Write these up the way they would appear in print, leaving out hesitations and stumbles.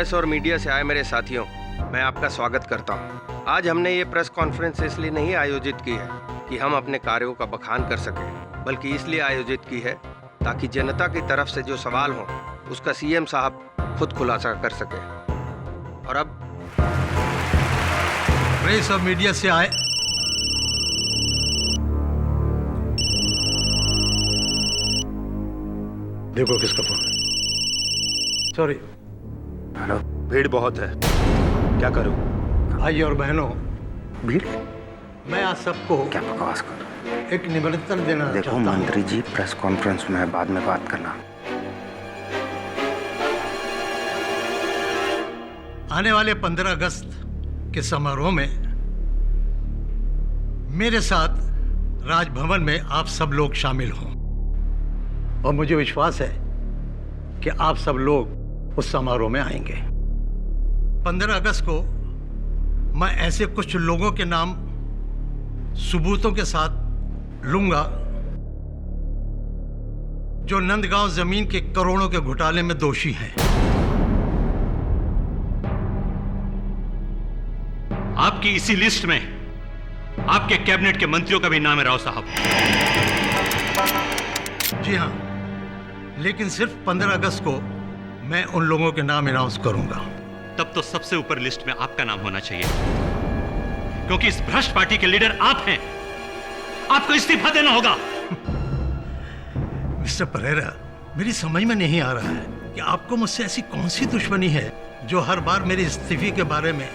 Press और media से आए मेरे साथियों, मैं आपका स्वागत करता हूं। आज हमने ये प्रेस कॉन्फ्रेंस इसलिए नहीं आयोजित की है कि हम अपने कार्यों का बखान कर सकें, बल्कि इसलिए आयोजित की है ताकि जनता की तरफ से जो सवाल हो उसका सीएम साहब खुद खुलासा कर सके। और अब प्रेस और मीडिया से आए देखो किसका फोन है। सॉरी। हेलो। भीड़ बहुत है, क्या करूं? भाई और बहनों, भीड़? मैं आज सबको क्या बकवास कर? एक निमंत्रण देना देखो चाहता हूं। मंत्री जी, प्रेस कॉन्फ्रेंस में बाद में बात करना। आने वाले 15 अगस्त के समारोह में मेरे साथ राजभवन में आप सब लोग शामिल हों और मुझे विश्वास है कि आप सब लोग उस समारोह में आएंगे। 15 अगस्त को मैं ऐसे कुछ लोगों के नाम सबूतों के साथ लूंगा जो नंदगांव जमीन के करोड़ों के घोटाले में दोषी हैं। आपकी इसी लिस्ट में आपके कैबिनेट के मंत्रियों का भी नाम है, राव साहब। जी हां, लेकिन सिर्फ 15 अगस्त को मैं उन लोगों के नाम अनाउंस करूंगा। तब तो सबसे ऊपर लिस्ट में आपका नाम होना चाहिए, क्योंकि इस भ्रष्ट पार्टी के लीडर आप हैं। आपको इस्तीफा देना होगा। मिस्टर परेरा, मेरी समझ में नहीं आ रहा है कि आपको मुझसे ऐसी कौन सी दुश्मनी है जो हर बार मेरे इस्तीफे के बारे में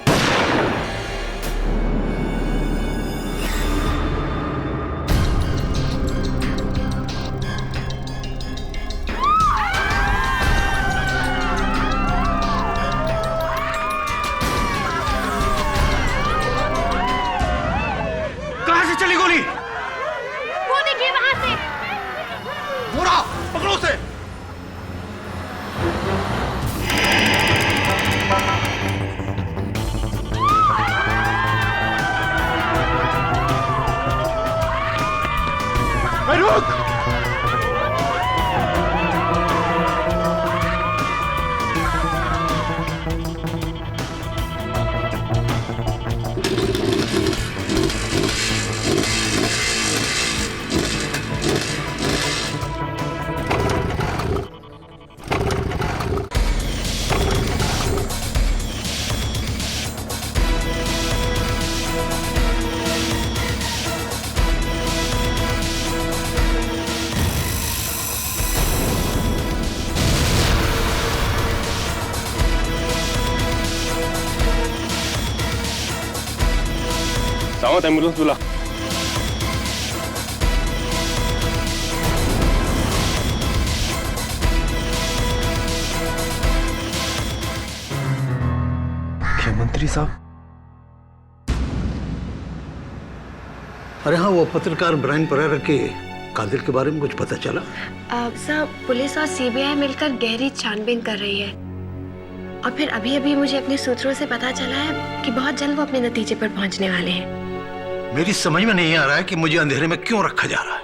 चली गोली। वो देखिए वहां से। बुरा पकड़ो उसे। रुक। सावत एम्बुलेंस बुला। मुख्यमंत्री साहब? अरे हाँ, वो पत्रकार ब्रायन परेरा के कातिल के बारे में कुछ पता चला? सर, पुलिस और सीबीआई मिलकर गहरी छानबीन कर रही है और फिर अभी अभी मुझे अपने सूत्रों से पता चला है कि बहुत जल्द वो अपने नतीजे पर पहुंचने वाले हैं। मेरी समझ में नहीं आ रहा है कि मुझे अंधेरे में क्यों रखा जा रहा है।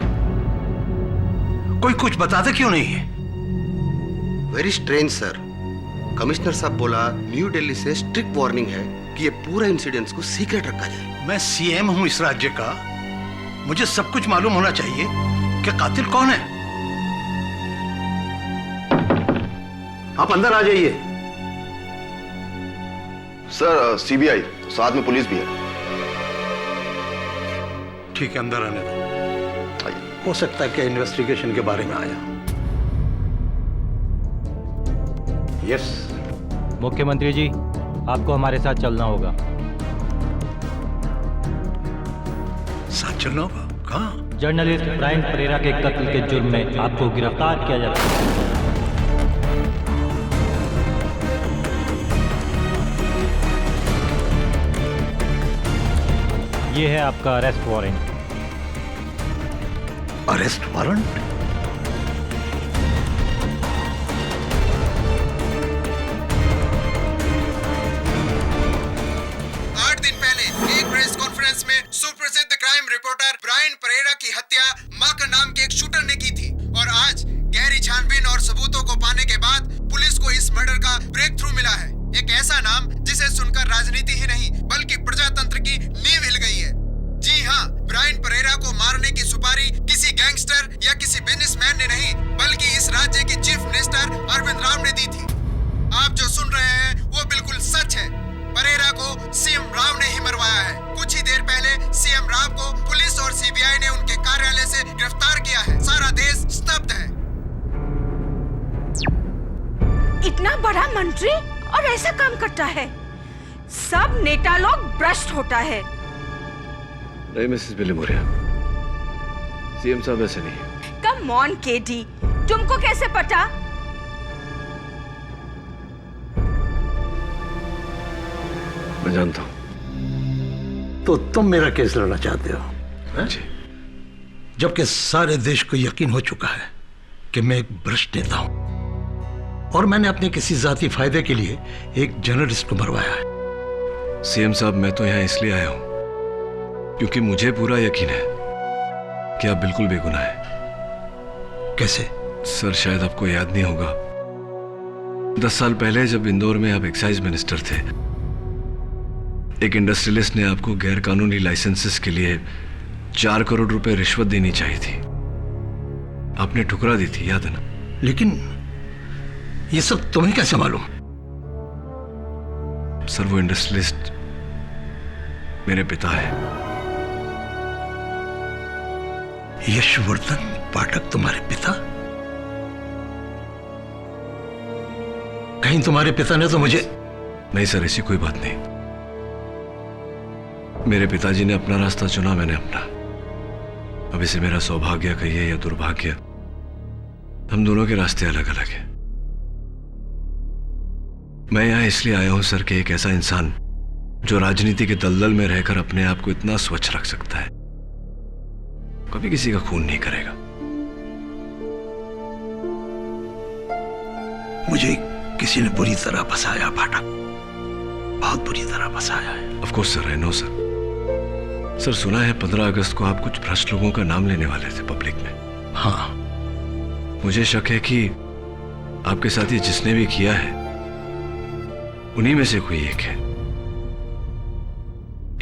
कोई कुछ बताते क्यों नहीं है? Very strange sir. कमिश्नर साहब बोला न्यू दिल्ली से स्ट्रिक्ट वार्निंग है कि ये पूरा इंसिडेंट्स को सीक्रेट रखा जाए। मैं सीएम हूं इस राज्य का, मुझे सब कुछ मालूम होना चाहिए कि कातिल कौन है। आप अंदर आ जाइए। सर, सीबीआई साथ में पुलिस भी है। ठीक है, अंदर आने दो। हो सकता है कि इन्वेस्टिगेशन के बारे में आया। यस। मुख्यमंत्री जी, आपको हमारे साथ चलना होगा। साथ चलना होगा? कहाँ? जर्नलिस्ट ब्रायन परेरा के कत्ल के जुर्म में आपको गिरफ्तार किया जा रहा है। ये है आपका अरेस्ट वारंट। Arrest warrant? 8 दिन पहले एक प्रेस कॉन्फ्रेंस में सुप्रसिद्ध क्राइम रिपोर्टर ब्रायन परेरा की हत्या माकर नाम के एक शूटर ने की थी और आज गहरी छानबीन और सबूतों को पाने के बाद पुलिस को इस मर्डर का ब्रेक थ्रू मिला है। एक ऐसा नाम जिसे सुनकर राजनीति ही नहीं बल्कि प्रजातंत्र की नींव हिल गई है। जी हाँ, ब्रायन परेरा को मारने की सुपारी किसी गैंगस्टर या किसी बिजनेसमैन ने नहीं बल्कि इस राज्य के चीफ मिनिस्टर अरविंद राव ने दी थी। आप जो सुन रहे हैं वो बिल्कुल सच है। परेरा को सीएम राव ने ही मरवाया है। कुछ ही देर पहले सीएम राव को पुलिस और सीबीआई ने उनके कार्यालय से गिरफ्तार किया है। सारा देश स्तब्ध है। इतना बड़ा मंत्री और ऐसा काम करता है। सब नेता लोग भ्रष्ट होता है। नहीं मिसेस बिलीमोरिया, सीएम साहब ऐसे नहीं। कम ऑन केडी, तुमको कैसे पता? मैं जानता हूं। तो तुम मेरा केस लड़ना चाहते हो हैं? जी। जबकि सारे देश को यकीन हो चुका है कि मैं एक भ्रष्ट नेता हूं और मैंने अपने किसी जाती फायदे के लिए एक जर्नलिस्ट को मरवाया है। सीएम साहब, मैं तो यहां इसलिए आया हूं क्योंकि मुझे पूरा यकीन है कि आप बिल्कुल बेगुनाह हैं। कैसे? सर, शायद आपको याद नहीं होगा, 10 साल पहले जब इंदौर में आप एक्साइज मिनिस्टर थे, एक इंडस्ट्रियलिस्ट ने आपको गैर कानूनी लाइसेंसेस के लिए 4 करोड़ रुपए रिश्वत देनी चाहिए थी। आपने ठुकरा दी थी, याद है ना? लेकिन ये सब तुम्हें कैसे मालूम? सर, वो इंडस्ट्रियलिस्ट मेरे पिता है। यशवर्धन पाठक तुम्हारे पिता? कहीं तुम्हारे पिता ने तो मुझे... नहीं सर, ऐसी कोई बात नहीं। मेरे पिताजी ने अपना रास्ता चुना, मैंने अपना। अब इसे मेरा सौभाग्य कहिए या दुर्भाग्य, हम दोनों के रास्ते अलग अलग हैं। मैं यहां इसलिए आया हूं सर कि एक ऐसा इंसान जो राजनीति के दलदल में रहकर अपने आप को इतना स्वच्छ रख सकता है, कभी किसी का खून नहीं करेगा। मुझे किसी ने बुरी तरह फंसाया पाठक, बहुत बुरी तरह फंसाया है। Of course sir, I know sir. Sir, सुना है 15 अगस्त को आप कुछ भ्रष्ट लोगों का नाम लेने वाले थे पब्लिक में। हाँ। मुझे शक है कि आपके साथ ये जिसने भी किया है उन्हीं में से कोई एक है।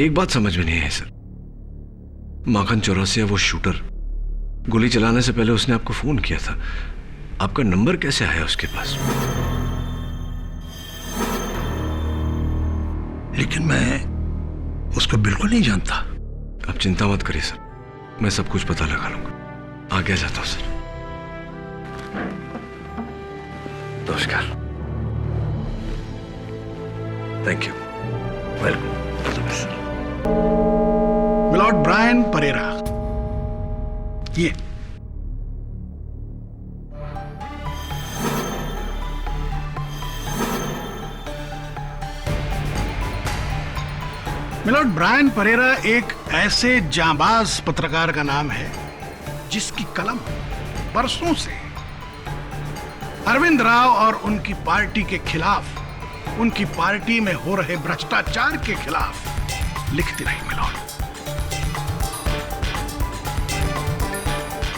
एक बात समझ में नहीं है सर, माखन चौरसिया वो शूटर, गोली चलाने से पहले उसने आपको फोन किया था, आपका नंबर कैसे आया उसके पास? लेकिन मैं उसको बिल्कुल नहीं जानता। आप चिंता मत करिए सर, मैं सब कुछ पता लगा लूंगा। आगे जाता हूं सर। नमस्कार। Thank you. Welcome. Milord Brian Pereira, ये मिलॉर्ड ब्रायन परेरा एक ऐसे जांबाज पत्रकार का नाम है जिसकी कलम बरसों से अरविंद राव और उनकी पार्टी के खिलाफ, उनकी पार्टी में हो रहे भ्रष्टाचार के खिलाफ लिखती रही। मिलॉर्ड,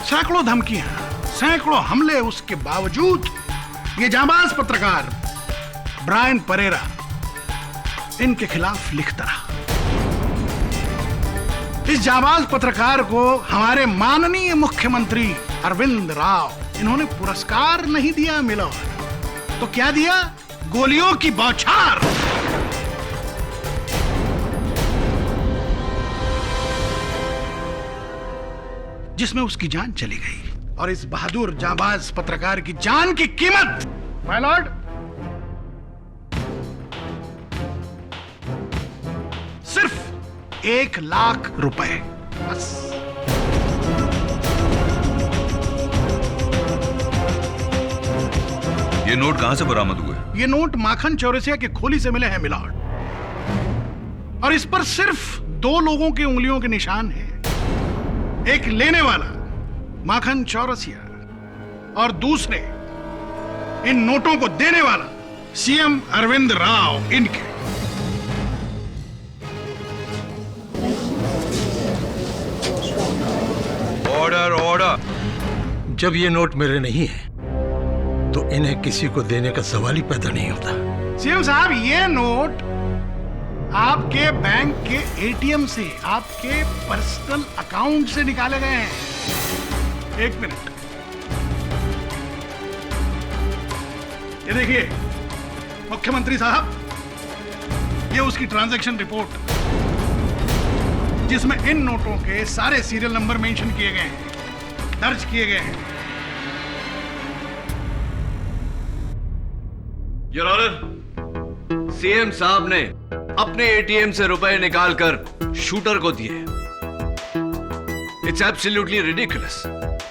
सैकड़ों धमकियां, सैकड़ों हमले, उसके बावजूद ये जांबाज पत्रकार ब्रायन परेरा इनके खिलाफ लिखता रहा। इस जांबाज पत्रकार को हमारे माननीय मुख्यमंत्री अरविंद राव, इन्होंने पुरस्कार नहीं दिया मिलॉर्ड, तो क्या दिया? गोलियों की बौछार। जिसमें उसकी जान चली गई। और इस बहादुर जांबाज पत्रकार की जान की कीमत, माय लॉर्ड, सिर्फ 1 लाख रुपए, बस। ये नोट कहां से बरामद हुए? ये नोट माखन चौरसिया के खोली से मिले हैं मिलॉर्ड, और इस पर सिर्फ 2 लोगों की उंगलियों के निशान हैं। एक लेने वाला माखन चौरसिया और दूसरे इन नोटों को देने वाला सीएम अरविंद राव, इनके। Order, order. जब ये नोट मेरे नहीं है तो इन्हें किसी को देने का सवाल ही पैदा नहीं होता। सीएम साहब, ये नोट आपके बैंक के एटीएम से, आपके पर्सनल अकाउंट से निकाले गए हैं। एक मिनट, ये देखिए मुख्यमंत्री साहब, ये उसकी ट्रांजैक्शन रिपोर्ट जिसमें इन नोटों के सारे सीरियल नंबर मेंशन किए गए हैं, दर्ज किए गए हैं। योर ऑनर, सीएम साहब ने अपने एटीएम से रुपए निकालकर शूटर को दिए। It's absolutely ridiculous.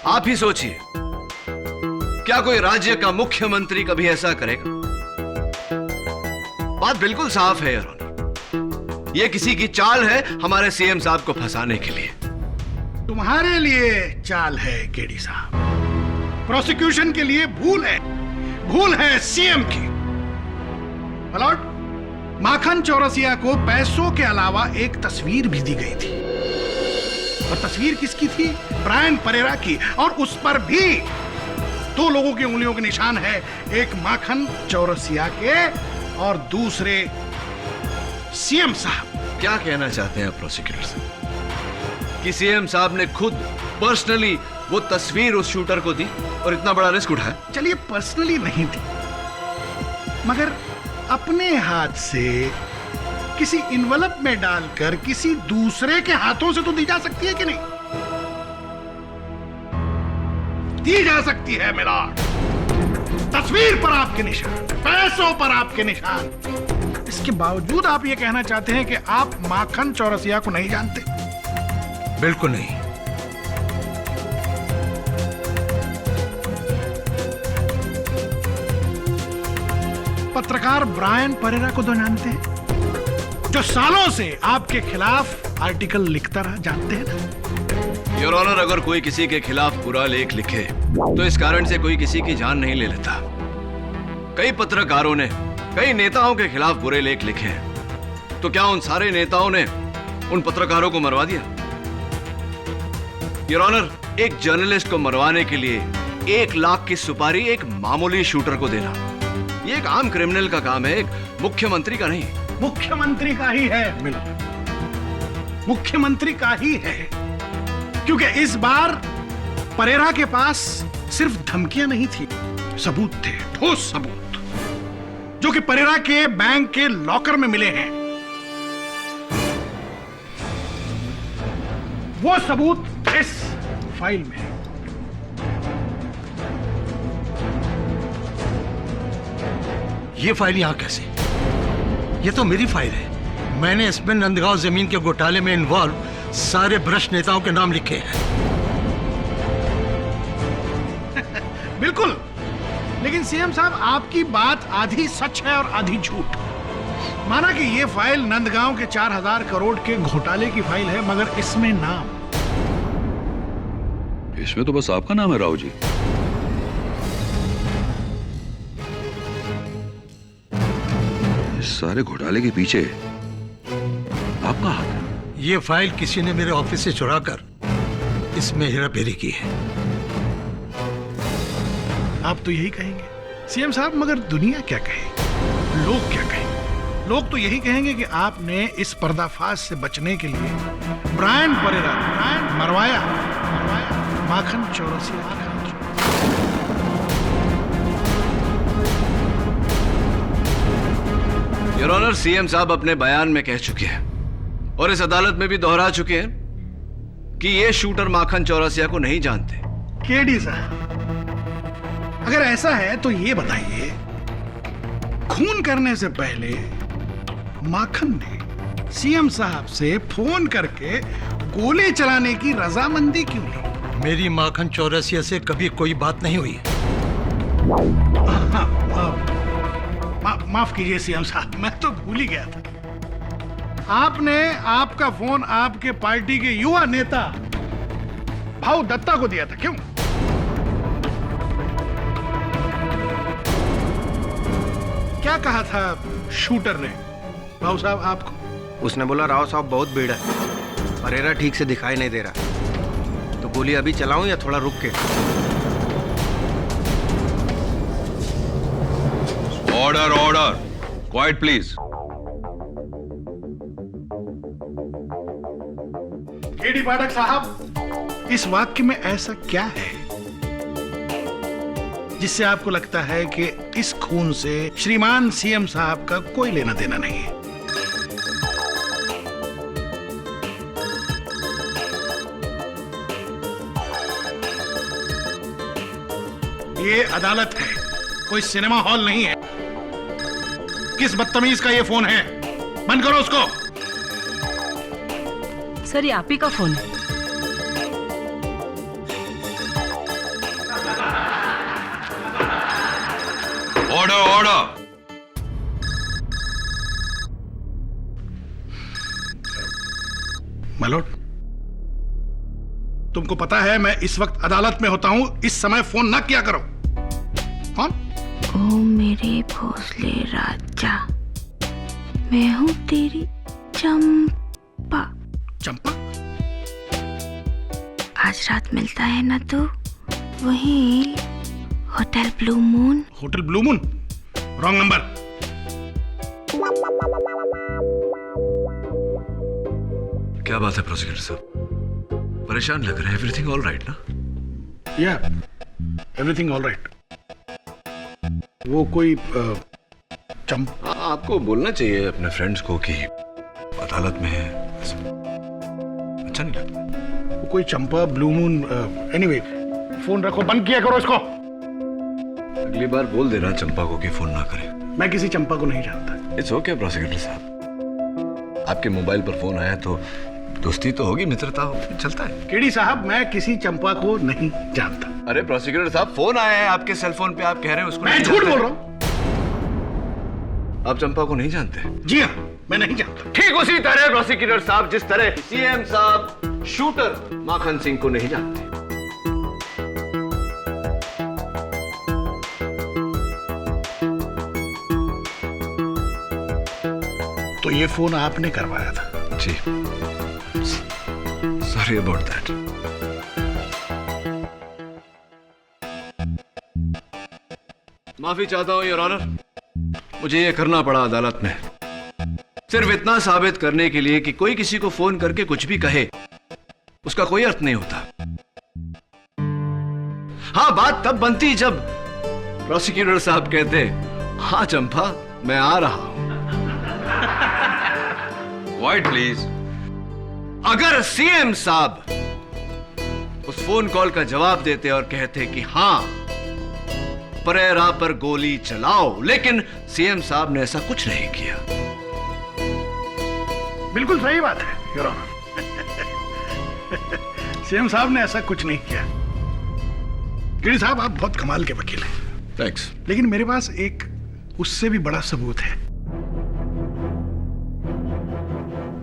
आप ही सोचिए, क्या कोई राज्य का मुख्यमंत्री कभी ऐसा करेगा? बात बिल्कुल साफ है योर ऑनर, यह किसी की चाल है हमारे सीएम साहब को फंसाने के लिए। तुम्हारे लिए चाल है केडी साहब, प्रोसिक्यूशन के लिए भूल है सीएम की। अलॉट, माखन चौरसिया को पैसों के अलावा एक तस्वीर भी दी गई थी, और तस्वीर किसकी थी? ब्रायन परेरा की, और उस पर भी 2 लोगों की उंगलियों के निशान है, एक माखन चौरसिया के और दूसरे सीएम साहब। क्या कहना चाहते हैं प्रोसिक्यूटर साहब कि सीएम साहब ने खुद पर्सनली वो तस्वीर उस शूटर को दी और इतना बड़ा रिस्क उठाया? चलिए, पर्सनली नहीं थी, मगर अपने हाथ से किसी इन्वेलप में डालकर किसी दूसरे के हाथों से तो दी जा सकती है कि नहीं? दी जा सकती है मिलॉर्ड। तस्वीर पर आपके निशान, पैसों पर आपके निशान। इसके बावजूद आप ये कहना चाहते हैं कि आप माखन चौरसिया को नहीं जानते? बिल्कुल नहीं। पत्रकार ब्रायन परेरा को तो जानते हैं, जो सालों से आपके खिलाफ आर्टिकल लिखता रहा, जानते हैं ना? योर ऑनर, अगर कोई किसी के खिलाफ बुरा लेख लिखे तो इस कारण से कोई किसी की जान नहीं ले लेता। कई पत्रकारों ने कई नेताओं के खिलाफ बुरे लेख लिखे हैं, तो क्या उन सारे नेताओं ने उन पत्रकारों को मरवा दिया? योर ऑनर, एक जर्नलिस्ट को मरवाने के लिए 1 लाख की सुपारी एक मामूली शूटर को देना, ये एक आम क्रिमिनल का काम है, एक मुख्यमंत्री का नहीं। मुख्यमंत्री का ही है मिलॉर्ड, मुख्यमंत्री का ही है, क्योंकि इस बार परेरा के पास सिर्फ धमकियां नहीं थी, सबूत थे, ठोस सबूत, जो कि परेरा के बैंक के लॉकर में मिले हैं। वो सबूत इस फाइल में है। ये फाइल यहां कैसे? ये तो मेरी फाइल है। मैंने इसमें नंदगांव जमीन के घोटाले में इन्वॉल्व सारे भ्रष्ट नेताओं के नाम लिखे हैं। बिल्कुल, लेकिन सीएम साहब, आपकी बात आधी सच है और आधी झूठ। माना कि ये फाइल नंदगांव के 4000 करोड़ के घोटाले की फाइल है, मगर इसमें नाम, इसमें तो बस आपका नाम है राव जी। इस सारे घोटाले के पीछे आपका हाथ है। ये फाइल किसी ने मेरे ऑफिस से चुराकर इसमें हेराफेरी की है। आप तो यही कहेंगे सीएम साहब, मगर दुनिया क्या कहे, लोग क्या कहेंगे? लोग तो यही कहेंगे कि आपने इस पर्दाफाश से बचने के लिए ब्रायन परेरा मरवाया Makhan Chaurasia. Your honour, CM साहब अपने बयान में कह चुके हैं और इस अदालत में भी दोहरा चुके हैं कि ये शूटर माखन चौरसिया को नहीं जानते। केडी साहब, अगर ऐसा है तो ये बताइए, खून करने से पहले माखन ने सीएम साहब से फोन करके गोली चलाने की रजामंदी क्यों ली? मेरी माखन चौरसिया से कभी कोई बात नहीं हुई। माफ कीजिए सीएम साहब, मैं तो भूल ही गया था। आपने आपका फोन आपके पार्टी के युवा नेता भाऊ दत्ता को दिया था, क्यों? क्या कहा था शूटर ने भाऊ साहब आपको? उसने बोला राव साहब बहुत भीड़ है, परेरा ठीक से दिखाई नहीं दे रहा, तो गोली अभी चलाऊं या थोड़ा रुक के? Order order. Quiet please. KD Pathak साहब, इस वाक्य में ऐसा क्या है जिससे आपको लगता है कि इस खून से श्रीमान सीएम साहब का कोई लेना देना नहीं है? ये अदालत है, कोई सिनेमा हॉल नहीं है। किस बदतमीज का ये फोन है? बंद करो उसको। सर, ये आप ही का फोन है। Order order. मलोट, तुमको पता है मैं इस वक्त अदालत में होता हूं, इस समय फोन ना किया करो। कौन? ओ मेरे भोसले राजा, मैं हूँ तेरी चंपा। चंपा? आज रात मिलता है ना तू, वहीं hotel blue moon. Hotel blue moon? Wrong number. क्या बात है प्रोसिक्यूटर साहब, परेशान लग रहे हैं? एवरीथिंग ऑल राइट ना? या एवरीथिंग ऑल राइट। वो कोई चंपा? आपको बोलना चाहिए अपने फ्रेंड्स को कि अदालत में है। अच्छा नहीं लगता? वो कोई चंपा, ब्लू मून, एनीवे फोन रखो, बंद किया करो इसको। अगली बार बोल देना चंपा को कि फोन ना करे। मैं किसी चंपा को नहीं जानता। इट्स ओके प्रोसिक्यूटर साहब, आपके मोबाइल पर फोन आया तो दोस्ती तो होगी, मित्रता होगी, चलता है। केडी साहब, मैं किसी चंपा को नहीं जानता। अरे प्रोसिक्यूटर साहब, फोन आया है आपके सेल फोन पे, आप कह रहे हैं उसको? मैं झूठ बोल रहा हूँ। आप चंपा को नहीं जानते? जी हाँ, मैं नहीं जानता। ठीक उसी तरह प्रोसिक्यूटर साहब, जिस तरह सीएम साहब शूटर माखन सिंह को नहीं जानते। तो ये फोन आपने करवाया था? जी, सॉरी अबाउट दैट। माफी चाहता हूं योर ऑनर, मुझे ये करना पड़ा अदालत में सिर्फ इतना साबित करने के लिए कि कोई किसी को फोन करके कुछ भी कहे उसका कोई अर्थ नहीं होता। हाँ, बात तब बनती जब प्रोसिक्यूटर साहब कहते, हाँ चंपा मैं आ रहा हूं। Quite please. अगर सीएम साहब उस फोन कॉल का जवाब देते और कहते कि हाँ परेरा पर गोली चलाओ, लेकिन सीएम साहब ने ऐसा कुछ नहीं किया। बिल्कुल सही बात है योर ऑनर। सीएम साहब ने ऐसा कुछ नहीं किया। केडी साहब, आप बहुत कमाल के वकील हैं। थैंक्स। लेकिन मेरे पास एक उससे भी बड़ा सबूत है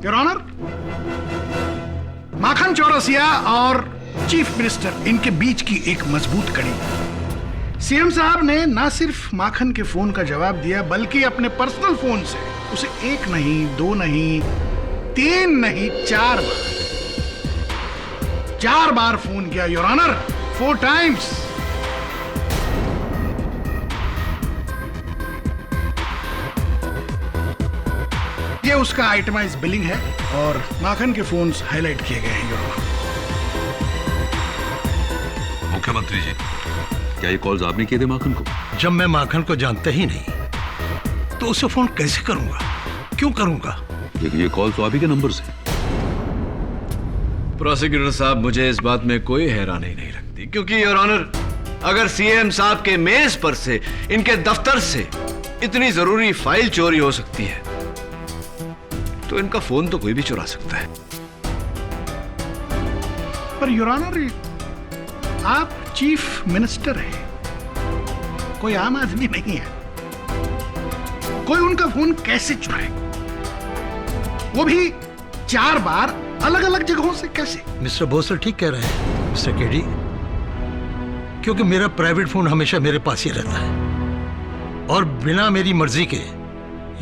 योर ऑनर। माखन चौरसिया और चीफ मिनिस्टर, इनके बीच की एक मजबूत कड़ी। सीएम साहब ने ना सिर्फ माखन के फोन का जवाब दिया, बल्कि अपने पर्सनल फोन से उसे 1 नहीं, 2 नहीं, 3 नहीं, 4 बार फोन किया योर ऑनर। 4 टाइम्स। ये उसका आइटमाइज बिलिंग है और माखन के फोन्स हाईलाइट किए गए हैं योर ऑनर। मुख्यमंत्री जी, क्या ये कॉल्स आपने किए थे माखन को? जब मैं माखन को जानता ही नहीं तो उसे फोन कैसे करूंगा, क्यों करूंगा? ये कॉल तो आप ही के नंबर से। प्रोसिक्यूटर साहब, मुझे इस बात में कोई हैरानी नहीं लगती, क्योंकि योर ऑनर अगर सीएम साहब के मेज पर से, इनके दफ्तर से इतनी जरूरी फाइल चोरी हो सकती है तो इनका फोन तो कोई भी चुरा सकता है। पर योर ऑनर, आप चीफ मिनिस्टर हैं, कोई आम आदमी नहीं है। कोई उनका फोन कैसे चुराए, वो भी 4 बार अलग अलग जगहों से? कैसे? मिस्टर भोसले ठीक कह रहे हैं मिस्टर केडी, क्योंकि मेरा प्राइवेट फोन हमेशा मेरे पास ही रहता है और बिना मेरी मर्जी के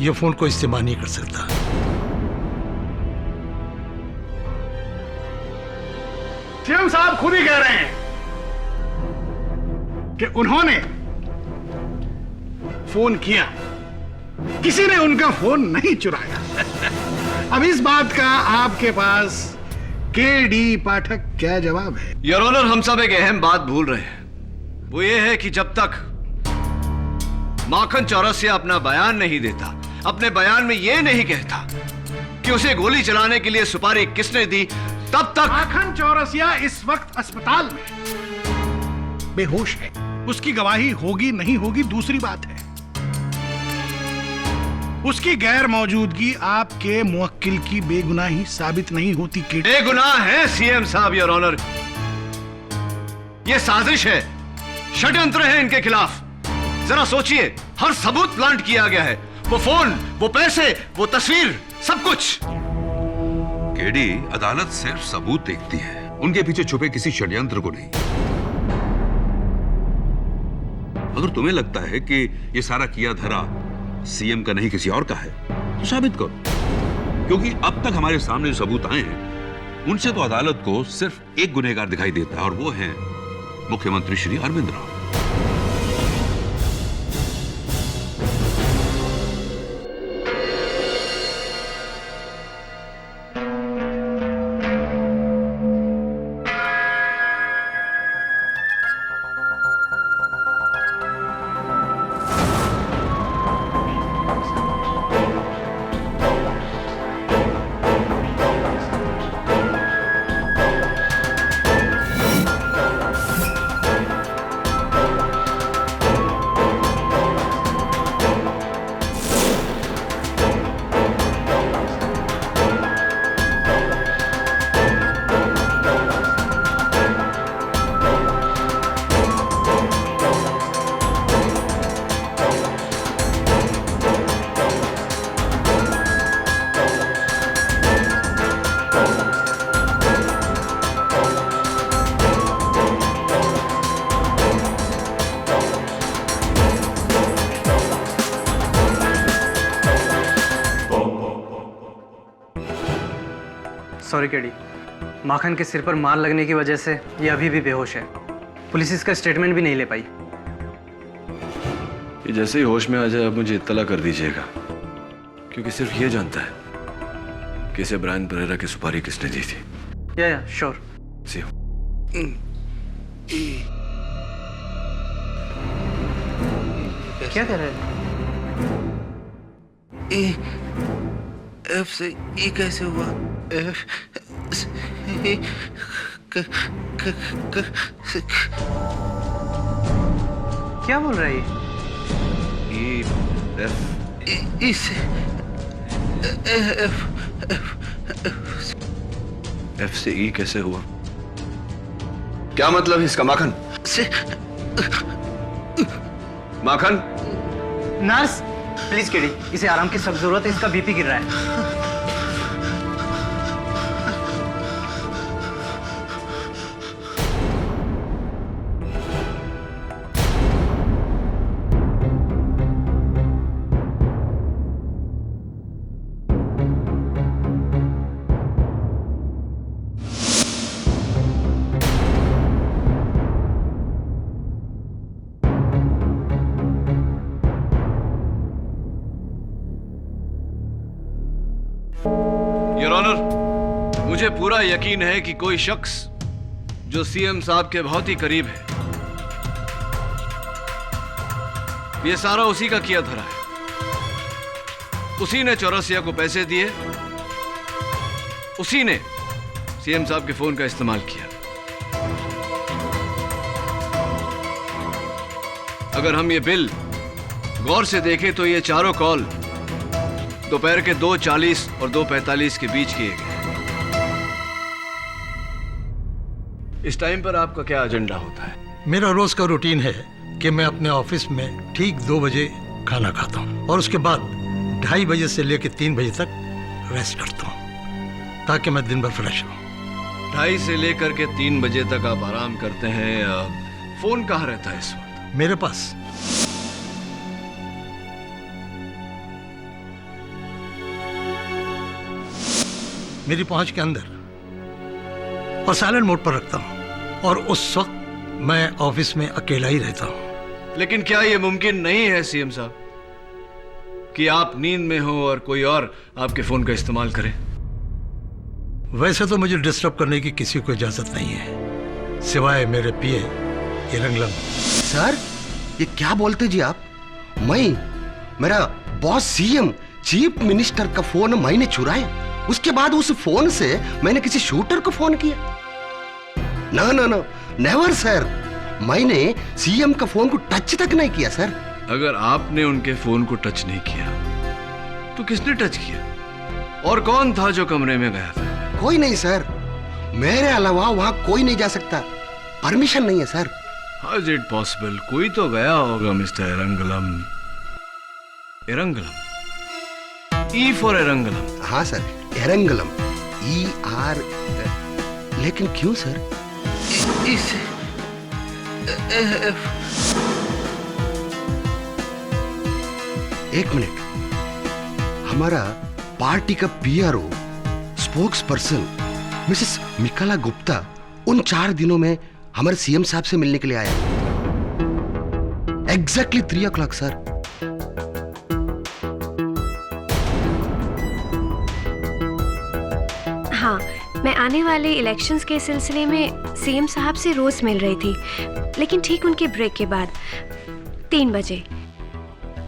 ये फोन को इस्तेमाल नहीं कर सकता। सीएम साहब खुद ही कह रहे हैं कि उन्होंने फोन किया किसी ने उनका फोन नहीं चुराया। अब इस बात का आपके पास के.डी. पाठक क्या जवाब है? योर ऑनर, हम सब एक अहम बात भूल रहे हैं। वो ये है कि जब तक माखन चौरसिया अपना बयान नहीं देता, अपने बयान में ये नहीं कहता कि उसे गोली चलाने के लिए सुपारी किसने दी, तब तक माखन चौरसिया इस वक्त अस्पताल में बेहोश है। उसकी गवाही होगी नहीं होगी दूसरी बात है। उसकी गैर मौजूदगी आपके मुवक्किल की बेगुनाही साबित नहीं होती। बेगुनाह है सीएम साहब योर ऑनर। ये साजिश है, षड्यंत्र है इनके खिलाफ। जरा सोचिए, हर सबूत प्लांट किया गया है। वो फोन, वो पैसे, वो तस्वीर, सब कुछ। केडी, अदालत सिर्फ सबूत देखती है, उनके पीछे छुपे किसी षड्यंत्र को नहीं। अगर तुम्हें लगता है कि ये सारा किया धरा सीएम का नहीं किसी और का है, तो साबित करो। क्योंकि अब तक हमारे सामने जो सबूत आए हैं, उनसे तो अदालत को सिर्फ एक गुनहगार दिखाई देता है, और वो है मुख्यमंत्री श्री अरविंद राव। सॉरी केडी, माखन के सिर पर मार लगने की वजह से ये अभी भी बेहोश है। पुलिस इसका स्टेटमेंट भी नहीं ले पाई। ये जैसे ही होश में आ जाए, आप मुझे इत्तला कर दीजिएगा, क्योंकि सिर्फ ये जानता है कि इसे ब्रायन परेरा की सुपारी किसने दी थी। या श्योर। C you. क्या कह रहे हैं? एफ से ई कैसे हुआ? एफ से ई क्या बोल रहा है ई एफ ई से एफ से ई कैसे हुआ? क्या मतलब है इसका माखन? से माखन, नर्स प्लीज केडी, इसे आराम की सख्त जरूरत है। इसका बीपी गिर रहा है। योर ऑनर, मुझे पूरा यकीन है कि कोई शख्स जो सीएम साहब के बहुत ही करीब है, ये सारा उसी का किया धरा है। उसी ने चौरसिया को पैसे दिए, उसी ने सीएम साहब के फोन का इस्तेमाल किया। अगर हम ये बिल गौर से देखें तो ये चारों कॉल दोपहर के 2:40 और 2:45 के बीच किए गए। इस टाइम पर आपका क्या एजेंडा होता है? मेरा रोज का रूटीन है कि मैं अपने ऑफिस में ठीक 2 बजे खाना खाता हूँ और उसके बाद 2:30 बजे से लेकर 3 बजे तक रेस्ट करता हूँ ताकि मैं दिन भर फ्रेश रहूँ। 2:30 से लेकर के 3 बजे तक आप आराम करते हैं। फोन कहाँ रहता है इस वक्त? मेरे पास। मेरी पहुंच के अंदर और साइलेंट मोड पर रखता हूं और उस वक्त मैं ऑफिस में अकेला ही रहता हूं। लेकिन क्या यह मुमकिन नहीं है सीएम साहब कि आप नींद में हो और कोई और आपके फोन का इस्तेमाल करे? वैसे तो मुझे डिस्टर्ब करने की किसी को इजाजत नहीं है, सिवाय मेरे पीए इरंगलम। सर ये क्या बोलते जी आप? मेरा बॉस सीएम चीफ मिनिस्टर का फोन मैंने चुराया, उसके बाद उस फोन से मैंने किसी शूटर को फोन किया? ना ना ना, नेवर सर, मैंने सीएम का फोन को टच तक नहीं किया सर। अगर आपने उनके फोन को टच नहीं किया तो किसने टच किया? और कौन था जो कमरे में गया था? कोई नहीं सर, मेरे अलावा वहां कोई नहीं जा सकता, परमिशन नहीं है sir. How is it possible? कोई तो गया होगा मिस्टर एरंगलम। एरंगलम, E for एरंगलम। हाँ सर, एरंगलम, ER। लेकिन क्यों सर? एक मिनट, हमारा पार्टी का PRO spokesperson Mrs Mikala Gupta उन 4 दिनों में हमारे सीएम साहब से मिलने के लिए आया। Exactly 3 o'clock sir. हाँ, मैं आने वाले इलेक्शंस के सिलसिले में सीएम साहब से रोज मिल रही थी, लेकिन ठीक उनके ब्रेक के बाद 3 बजे।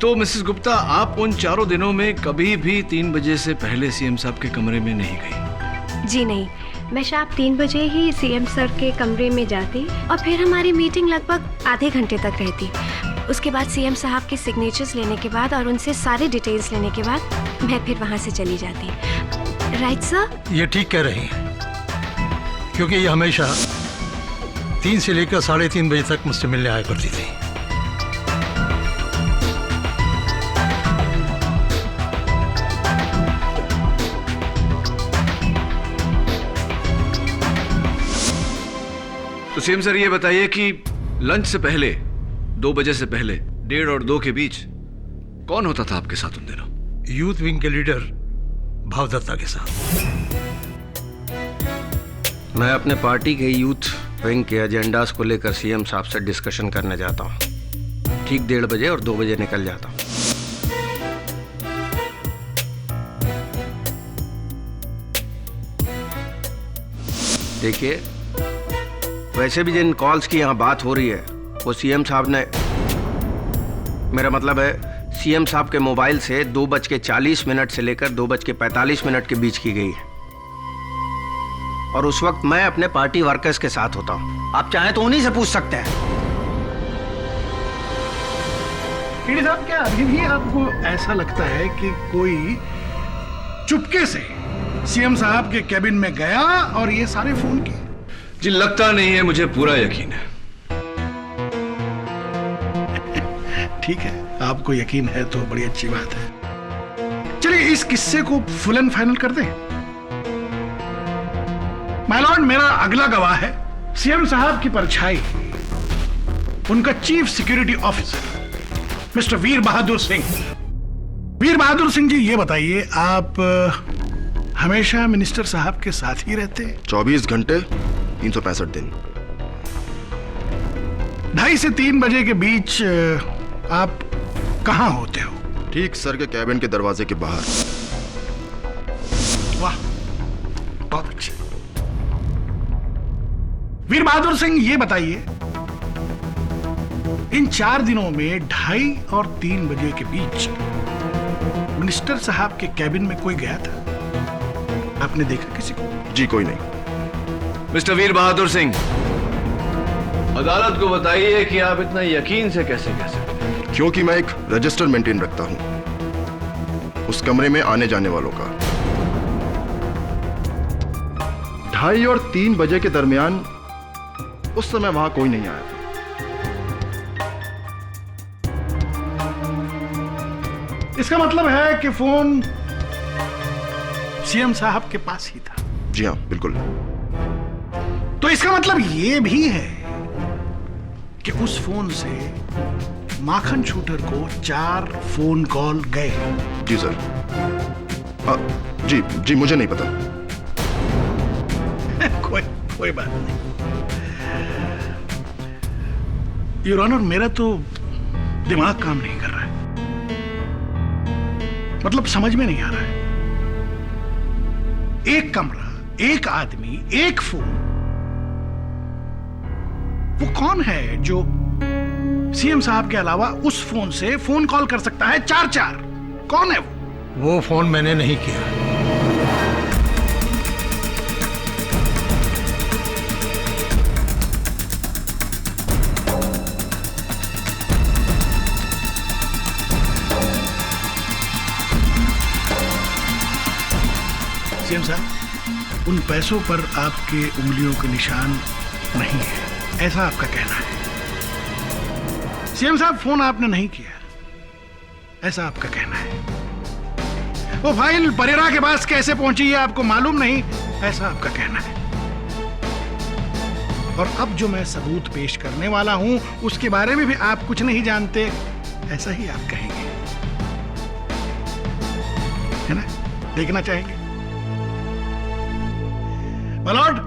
तो मिसेस गुप्ता, आप उन 4 दिनों में कभी भी 3 बजे से पहले सीएम साहब के कमरे में नहीं गई? जी नहीं, मैं शाम 3 बजे ही सीएम सर के कमरे में जाती और फिर हमारी मीटिंग लगभग आधे घंटे तक रहती। उसके बाद सीएम साहब के सिग्नेचर्स लेने के बाद और उनसे सारे डिटेल्स लेने के बाद मैं फिर वहाँ से चली जाती। Right sir? ये ठीक कह रही हैं, क्योंकि ये हमेशा 3 से लेकर 3:30 बजे तक मुझसे मिलने आया करती थी। तो सीएम सर, ये बताइए कि लंच से पहले 2 बजे से पहले 1:30 और 2 के बीच कौन होता था आपके साथ उन दिनों? यूथ विंग के लीडर भावदत्ता के साथ। मैं अपने पार्टी के यूथ विंग के एजेंडास को लेकर सीएम साहब से डिस्कशन करने जाता हूँ। ठीक 1:30 बजे और 2 बजे निकल जाता हूँ। देखिए, वैसे भी जिन कॉल्स की यहाँ बात हो रही है वो सीएम साहब ने, मेरा मतलब है सीएम साहब के मोबाइल से 2:40 से लेकर 2:45 के बीच की गई है। और उस वक्त मैं अपने पार्टी वर्कर्स के साथ होता हूँ। आप चाहें तो उन्हीं से पूछ सकते हैं। केडी साहब, क्या अभी भी आपको ऐसा लगता है कि कोई चुपके से सीएम साहब के कैबिन में गया और ये सारे फोन किए? जी लगता नहीं है, मुझे पूरा यकीन है। ठीक है, आपको यकीन है तो बड़ी अच्छी बात है। चलिए इस किस्से को फुल एंड फाइनल कर दें। माय लॉर्ड, मेरा अगला गवाह है सीएम साहब की परछाई, उनका चीफ सिक्योरिटी ऑफिसर मिस्टर वीर बहादुर सिंह। वीर बहादुर सिंह जी, ये बताइए, आप हमेशा मिनिस्टर साहब के साथ ही रहते हैं? 24 घंटे 365 दिन। 2:30 से 3 बजे के बीच आप कहां होते हो? ठीक सर के कैबिन के दरवाजे के बाहर। वाह, बहुत अच्छे। वीर बहादुर सिंह, ये बताइए, इन 4 दिनों में 2:30 और 3 बजे के बीच मिनिस्टर साहब के कैबिन में कोई गया था? आपने देखा किसी को? जी कोई नहीं। मिस्टर वीर बहादुर सिंह, अदालत को बताइए कि आप इतना यकीन से कैसे कह सकते हैं? क्योंकि मैं एक रजिस्टर मेंटेन रखता हूं उस कमरे में आने जाने वालों का। 2:30 और 3 बजे के दरमियान उस समय वहां कोई नहीं आया था। इसका मतलब है कि फोन सीएम साहब के पास ही था? जी हाँ, बिल्कुल। तो इसका मतलब यह भी है कि उस फोन से माखन शूटर को 4 फोन कॉल गए? जी सर। जी मुझे नहीं पता। कोई बात नहीं। योर ऑनर, मेरा तो दिमाग काम नहीं कर रहा है। मतलब समझ में नहीं आ रहा है। एक कमरा, एक आदमी, एक फोन। वो कौन है जो सीएम साहब के अलावा उस फोन से फोन कॉल कर सकता है 4-4? कौन है वो फोन मैंने नहीं किया। सीएम साहब, उन पैसों पर आपके उंगलियों के निशान नहीं है, ऐसा आपका कहना है। सीएम साहब, फोन आपने नहीं किया, ऐसा आपका कहना है। वो फाइल परेरा के पास कैसे पहुंची है आपको मालूम नहीं, ऐसा आपका कहना है। और अब जो मैं सबूत पेश करने वाला हूं उसके बारे में भी आप कुछ नहीं जानते, ऐसा ही आप कहेंगे, है ना? देखना चाहेंगे? मलॉर्ड,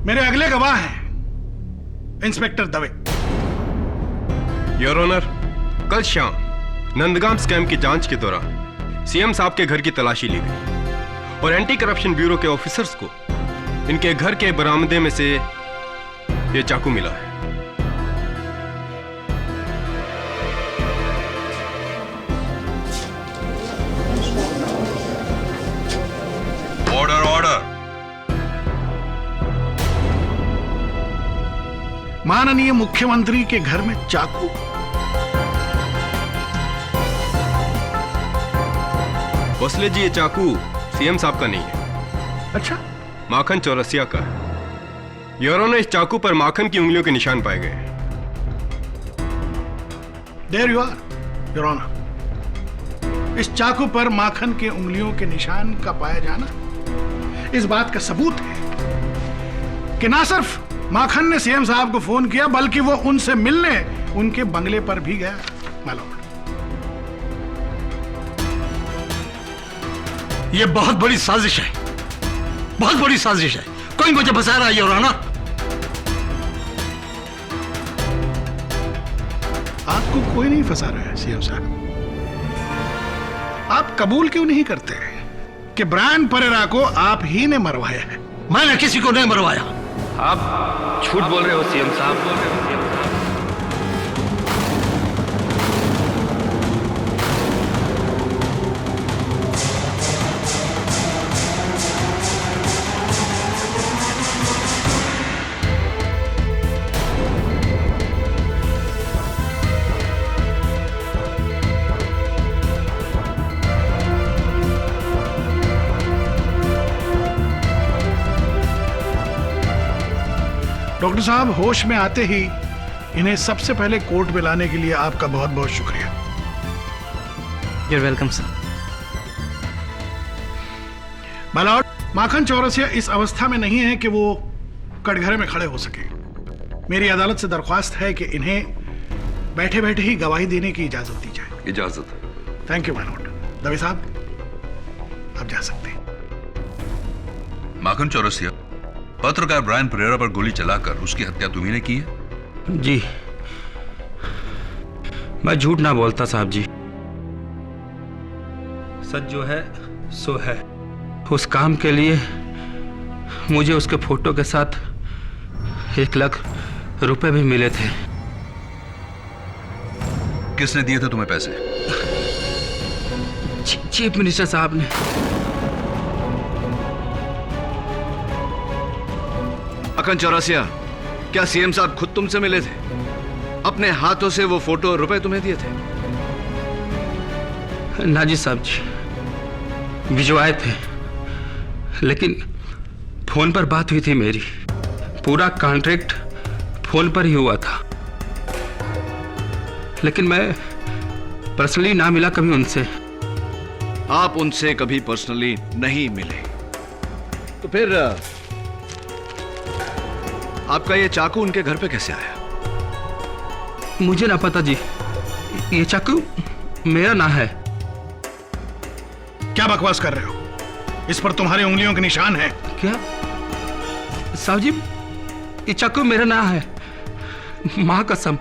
मेरे अगले गवाह हैं इंस्पेक्टर दवे। योर ऑनर, कल शाम नंदगाम स्कैम की जांच के दौरान सीएम साहब के घर की तलाशी ली गई और एंटी करप्शन ब्यूरो के ऑफिसर्स को इनके घर के बरामदे में से ये चाकू मिला है। Order order. माननीय मुख्यमंत्री के घर में चाकू? भोसले जी, ये चाकू सीएम साहब का नहीं है। अच्छा? माखन चौरसिया का है। योर ऑनर, इस चाकू पर माखन की उंगलियों के निशान पाए गए। There you are, your honour. इस चाकू पर माखन के उंगलियों के निशान का पाया जाना इस बात का सबूत है कि ना सिर्फ माखन ने सीएम साहब को फोन किया, बल्कि वो उनसे मिलने उनके बंगले पर भी गया। मालूम, ये बहुत बड़ी साजिश है, बहुत बड़ी साजिश है। कोई मुझे फंसा रहा है, योर ऑनर। आपको कोई नहीं फंसा रहा है सीएम साहब। आप कबूल क्यों नहीं करते कि ब्रायन परेरा को आप ही ने मरवाया है? मैंने किसी को नहीं मरवाया। आप झूठ बोल रहे हो सीएम साहब। डॉक्टर साहब, होश में आते ही इन्हें सबसे पहले कोर्ट में लाने के लिए आपका बहुत बहुत शुक्रिया। You're welcome sir. Milord, Makhan Chaurasia इस अवस्था में नहीं है कि वो कटघरे में खड़े हो सके। मेरी अदालत से दरख्वास्त है कि इन्हें बैठे बैठे ही गवाही देने की इजाजत दी जाए। इजाजत है। Thank you मालॉर्ड। दवे साहब, आप जा सकते हैं। माखन चौरसिया, पत्रकार ब्रायन परेरा पर गोली चलाकर उसकी हत्या तुम्ही ने की है? जी, मैं झूठ ना बोलता साहब जी। सच जो है सो है। उस काम के लिए मुझे उसके फोटो के साथ 1 लाख रुपए भी मिले थे। किसने दिए थे तुम्हें पैसे? चीफ मिनिस्टर साहब ने। माखन चौरसिया, क्या सीएम साहब खुद तुमसे मिले थे? अपने हाथों से वो फोटो और रुपए तुम्हें दिए थे? ना जी साहब जी, भिजवाए थे, लेकिन फोन पर बात हुई थी मेरी। पूरा कॉन्ट्रैक्ट फोन पर ही हुआ था, लेकिन मैं पर्सनली ना मिला कभी उनसे। आप उनसे कभी पर्सनली नहीं मिले, तो फिर आपका ये चाकू उनके घर पे कैसे आया? मुझे ना पता जी, ये चाकू मेरा ना है। क्या बकवास कर रहे हो? इस पर तुम्हारी उंगलियों के निशान हैं। क्या साहब जी, ये चाकू मेरा ना है, मां कसम।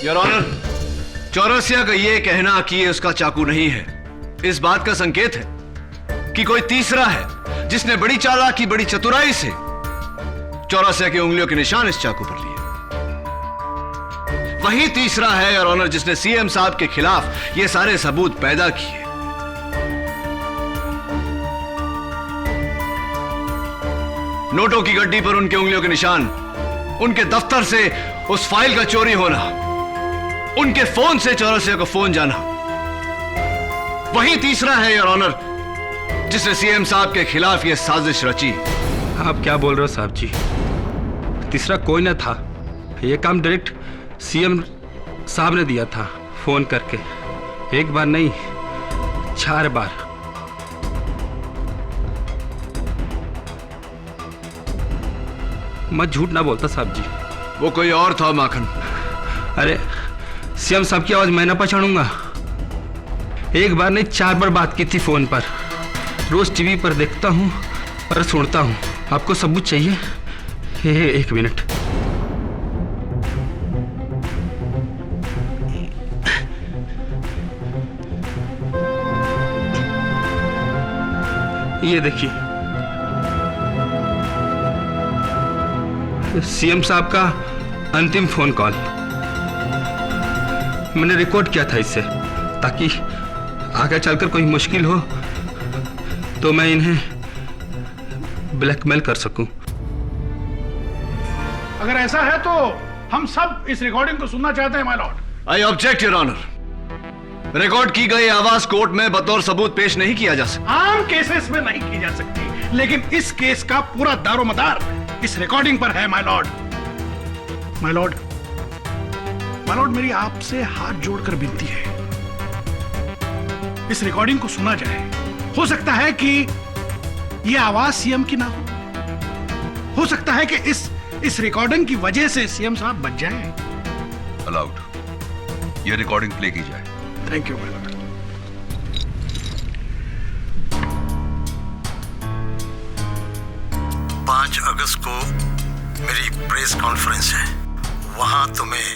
योर ऑनर, चौरसिया का ये कहना कि ये उसका चाकू नहीं है, इस बात का संकेत है कि कोई तीसरा है जिसने बड़ी चालाकी, बड़ी चतुराई से चौरसिया की उंगलियों के निशान इस चाकू पर लिए। वही तीसरा है योर ऑनर जिसने सीएम साहब के खिलाफ ये सारे सबूत पैदा किए। नोटों की गड्डी पर उनके उंगलियों के निशान, उनके दफ्तर से उस फाइल का चोरी होना, उनके फोन से चौरसिया को फोन जाना, वही तीसरा है योर ऑनर जिसने सीएम साहब के खिलाफ यह साजिश रची। आप क्या बोल रहे हो साहब जी? तीसरा कोई ना था, यह काम डायरेक्ट सीएम साहब ने दिया था फोन करके, एक बार नहीं 4 बार। मैं झूठ ना बोलता साहब जी। वो कोई और था माखन। अरे सीएम साहब की आवाज मैं ना पहचानूंगा? एक बार नहीं 4 बार बात की थी फोन पर। रोज टीवी पर देखता हूं और सुनता हूं। आपको सबूत चाहिए? एक मिनट। ये देखिए, सीएम साहब का अंतिम फोन कॉल मैंने रिकॉर्ड किया था इससे, ताकि आगे चलकर कोई मुश्किल हो तो मैं इन्हें ब्लैकमेल कर सकूं। अगर ऐसा है तो हम सब इस रिकॉर्डिंग को सुनना चाहते हैं my lord. I object your honour. Record की गई आवाज कोर्ट में बतौर सबूत पेश नहीं किया जा सकता। आम केसेस में नहीं की जा सकती, लेकिन इस केस का पूरा दारोमदार इस रिकॉर्डिंग पर है my Lord. My Lord, my Lord, मेरी आपसे हाथ जोड़कर विनती है, इस रिकॉर्डिंग को सुना जाए। हो सकता है कि यह आवाज सीएम की ना हो सकता है कि इस रिकॉर्डिंग की वजह से सीएम साहब बच जाएं। अलाउड, यह रिकॉर्डिंग प्ले की जाए। Thank you my Lord. 5 अगस्त को मेरी प्रेस कॉन्फ्रेंस है, वहां तुम्हें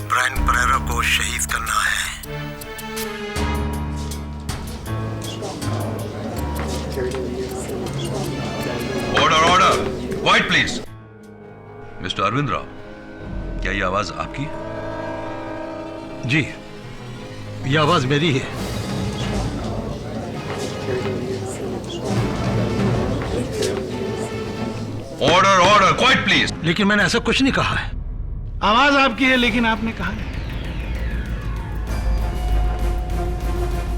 ब्रायन परेरा को शहीद करना है। Order, order, quiet please. Mister Arvind Rao, क्या ये आवाज आपकी है? जी, ये आवाज मेरी है। Order, order, quiet please. लेकिन मैंने ऐसा कुछ नहीं कहा है। आवाज आपकी है, लेकिन आपने कहा है।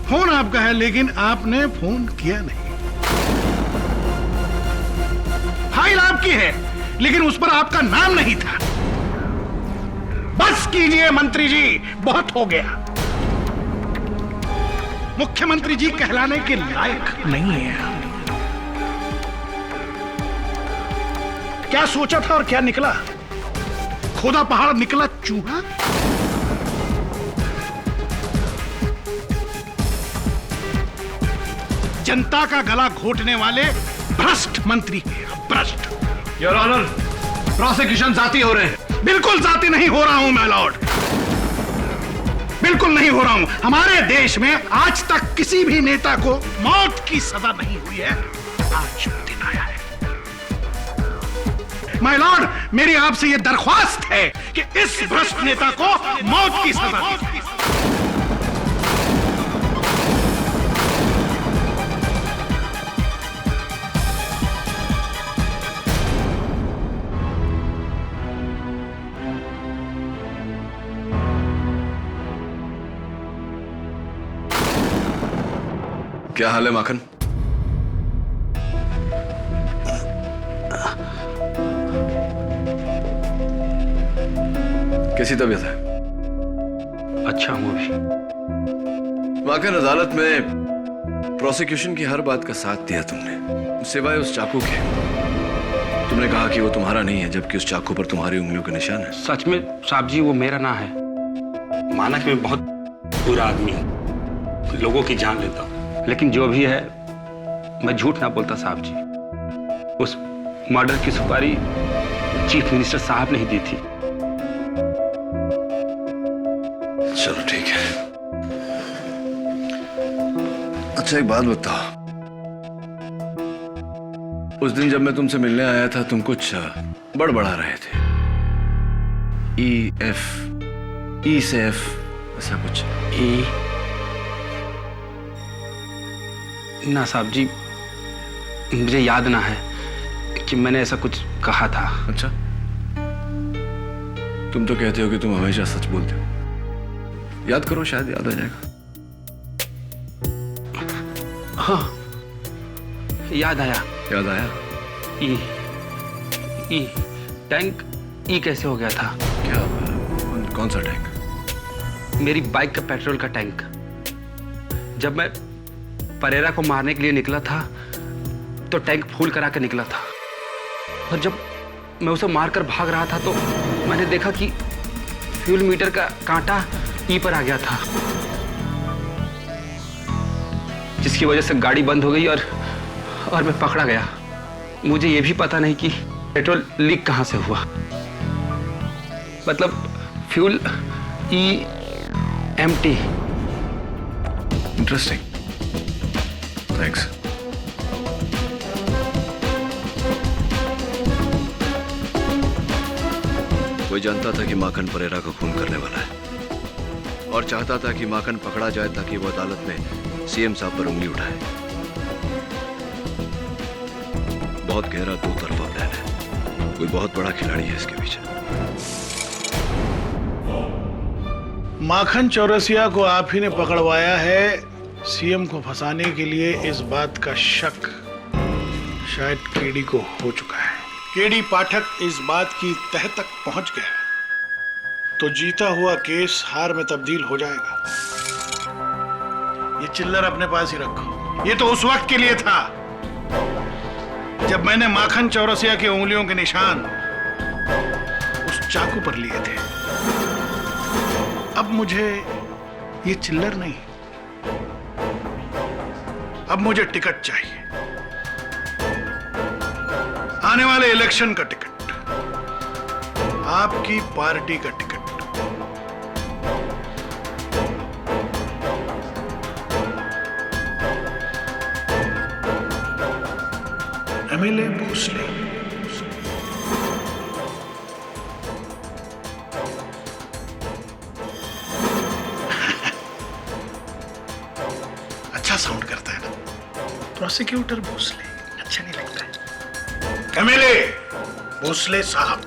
फोन आपका है, लेकिन आपने फोन किया नहीं। फाइल आपकी है, लेकिन उस पर आपका नाम नहीं था। बस कीजिए मंत्री जी, बहुत हो गया। मुख्यमंत्री जी कहलाने के लायक नहीं है। क्या सोचा था और क्या निकला? खोदा पहाड़ निकला चूहा। जनता का गला घोटने वाले भ्रष्ट मंत्री हैं, भ्रष्ट। योर ऑनर, प्रोसिक्यूशन जाती हो रहे हैं। बिल्कुल जाती नहीं हो रहा हूं मैं लॉर्ड, बिल्कुल नहीं हो रहा हूं। हमारे देश में आज तक किसी भी नेता को मौत की सजा नहीं हुई है। आज दिन आया है माय लॉर्ड। मेरी आपसे यह दरख्वास्त है कि इस भ्रष्ट नेता को मौत की सजा दी। क्या हाल है माखन? कैसी तबीयत है? अच्छा हूं अभी। माखन, अदालत में प्रोसिक्यूशन की हर बात का साथ दिया तुमने, सिवाय उस चाकू के। तुमने कहा कि वो तुम्हारा नहीं है, जबकि उस चाकू पर तुम्हारी उंगलियों के निशान है। सच में साहब जी, वो मेरा ना है। माना कि मैं बहुत बुरा आदमी हूं, लोगों की जान लेता हूं, लेकिन जो भी है मैं झूठ ना बोलता साहब जी। उस मर्डर की सुपारी चीफ मिनिस्टर साहब ने ही दी थी। अच्छा एक बात बताओ, उस दिन जब मैं तुमसे मिलने आया था तुम कुछ बड़बड़ा रहे थे। ई से एफ ऐसा कुछ। ना साहब जी, मुझे याद ना है कि मैंने ऐसा कुछ कहा था। अच्छा, तुम तो कहते हो कि तुम हमेशा सच बोलते हो। याद करो, शायद याद आ जाएगा। हाँ, याद आया। याद आया? ई टैंक ई कैसे हो गया था? क्या? कौन सा टैंक? मेरी बाइक का पेट्रोल का टैंक। जब मैं परेरा को मारने के लिए निकला था तो टैंक फुल करा के निकला था, और जब मैं उसे मारकर भाग रहा था तो मैंने देखा कि फ्यूल मीटर का कांटा ई पर आ गया था, जिसकी वजह से गाड़ी बंद हो गई और मैं पकड़ा गया। मुझे यह भी पता नहीं कि पेट्रोल लीक कहां से हुआ। मतलब फ्यूल ई एम्प्टी। Interesting, thanks. कोई जानता था कि माखन परेरा को खून करने वाला है और चाहता था कि माखन पकड़ा जाए ताकि वो अदालत में सीएम साहब पर उंगली उठाए। बहुत गहरा दो तरफा प्लान है, कोई बहुत बड़ा खिलाड़ी है इसके पीछे। माखन चौरसिया को आप ही ने पकड़वाया है। सीएम को फंसाने के लिए इस बात का शक शायद केडी को हो चुका है। केडी पाठक इस बात की तह तक पहुंच गया तो जीता हुआ केस हार में तब्दील हो जाएगा। ये चिल्लर अपने पास ही रखो। ये तो उस वक्त के लिए था जब मैंने माखन चौरसिया की उंगलियों के निशान उस चाकू पर लिए थे। अब मुझे ये चिल्लर नहीं, अब मुझे टिकट चाहिए, आने वाले इलेक्शन का टिकट, आपकी पार्टी का टिकट। एमएलए भोसले। अच्छा साउंड करता है ना? प्रोसिक्यूटर भोसले अच्छा नहीं लगता है। एमएलए भोसले साहब।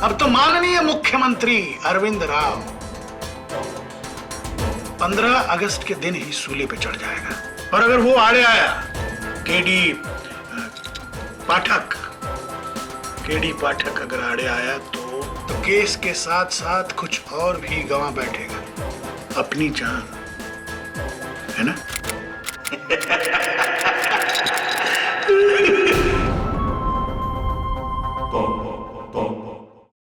अब तो माननीय मुख्यमंत्री अरविंद राव 15 अगस्त के दिन ही सूली पे चढ़ जाएगा, और अगर वो आड़े आया केडी पाठक अगर आड़े आया तो केस के साथ साथ कुछ और भी गंवा बैठेगा, अपनी जान, है ना?